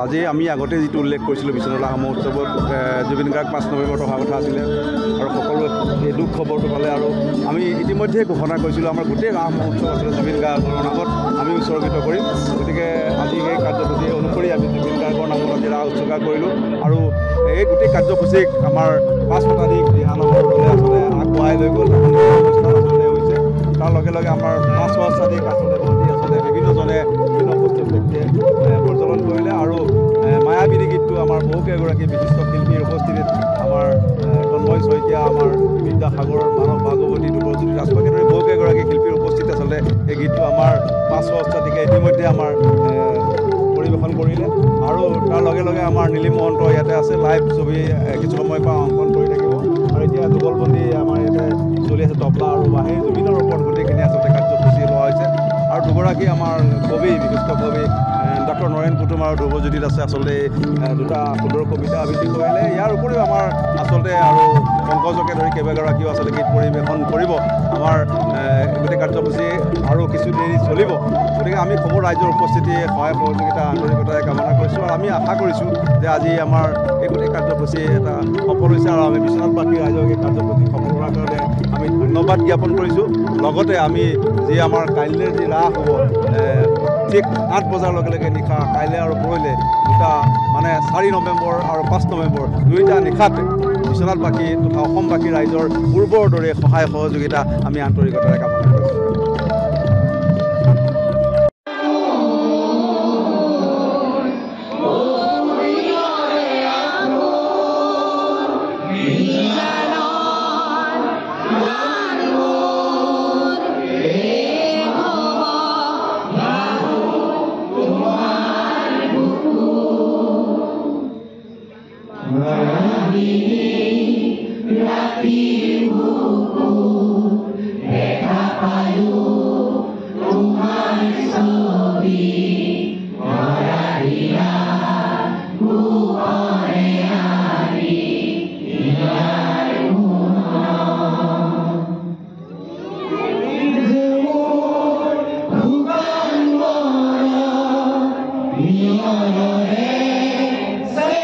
আজি আমি আগতে যেটো উল্লেখ কৰিছিলোঁ বিশ্বনাথ আহোম উৎসৱত জুবিন গাৰ্গ 5 নৱেম্বৰত অহা কথা আছিলে আৰু সকলোৱে এই দুখ খবৰটো পালে আৰু আমি ইতিমধ্যে ঘোষণা কৰিছিলোঁ আমাৰ গোটেই আহোম উৎসৱ আছিলে জুবিন গাৰ্গৰ নামত আমি উৎসৰ্গিত কৰিম। গতিকে আজি এই কাৰ্যসূচী অনুসৰি আমি জুবিন গাৰ্গৰ নামত আজি ৰাস উৎসৰ্গা কৰিলোঁ আৰু এই গোটেই কাৰ্যসূচীক আমাৰ 5 শতাধিক দিহানামৰ দলে আচলতে আগুৱাই লৈ গ'ল। অনুষ্ঠান আচলতে হৈছে তাৰ লগে লগে আমাৰ 5 শতাধিক আচলতে বিভিন্নজনে বিভিন্ন উপস্থিত ব্যক্তিয়ে প্ৰজ্বলন কৰিলে আৰু মায়াবিনী গীতটো আমাৰ বহুকেইগৰাকী বিশিষ্ট শিল্পীৰ উপস্থিতিত আমাৰ তন্ময় শইকীয়া, আমাৰ বিদ্যাসাগৰ, মানৱ ভাগৱতী, ধ্ৰুৱজ্যোতি ৰাজখোৱাকে ধৰি বহুকেইগৰাকী শিল্পীৰ উপস্থিতি আচলতে এই গীতটো আমাৰ 5 শতাধিকে ইতিমধ্যে আমাৰ পৰিৱেশন কৰিলে আৰু তাৰ লগে লগে আমাৰ নীলিম মহন্ত ইয়াতে আছে, লাইভ ছবি কিছু সময়ৰ পৰা অংকন কৰি থাকিব আৰু এতিয়া যুগলবন্দী আমাৰ ইয়াতে চলি আছে তবলা আৰু বাঁহী জুবিনৰ ওপৰত গোটেইখিনি আচলতে কাৰ্যসূচী লোৱা হৈছে আৰু দুগৰাকী আমাৰ কবি, বিশিষ্ট কবি ডক্টৰ নৰেন কুটুম আৰু ধ্ৰুৱজ্যোতিত আছে আচলতে দুটা সুন্দৰ কবিতা আবৃত্তি কৰিলে। ইয়াৰ উপৰিও আমাৰ আচলতে আৰু পংকজকে ধৰি কেইবাগৰাকীও আচলতে গীত পৰিৱেশন কৰিব। আমাৰ গোটেই কাৰ্যসূচী আৰু কিছু দেৰি চলিব। গতিকে আমি সমূহ ৰাইজৰ উপস্থিতি সহায় সহযোগিতা আন্তৰিকতাৰে কামনা কৰিছোঁ আৰু আমি আশা কৰিছোঁ যে আজি আমাৰ এই গোটেই কাৰ্যসূচী এটা সফল হৈছে আৰু আমি বিশ্বনাথবাসী ৰাইজক এই কাৰ্যসূচী সফল হোৱাৰ কাৰণে আমি ধন্যবাদ জ্ঞাপন কৰিছোঁ। লগতে আমি যি আমাৰ কাইলৈ যি ৰাস হ'ব ঠিক 8 বজাৰ লগে লগে নিশা কাইলৈ আৰু পৰহিলে দুটা মানে 4 নৱেম্বৰ আৰু 5 নৱেম্বৰ দুয়োটা নিশাতে বিশ্বনাথবাসী তথা অসমবাসী ৰাইজৰ পূৰ্বৰ দৰে সহায় সহযোগিতা আমি আন্তৰিকতাৰে কামনা কৰিছোঁ। Say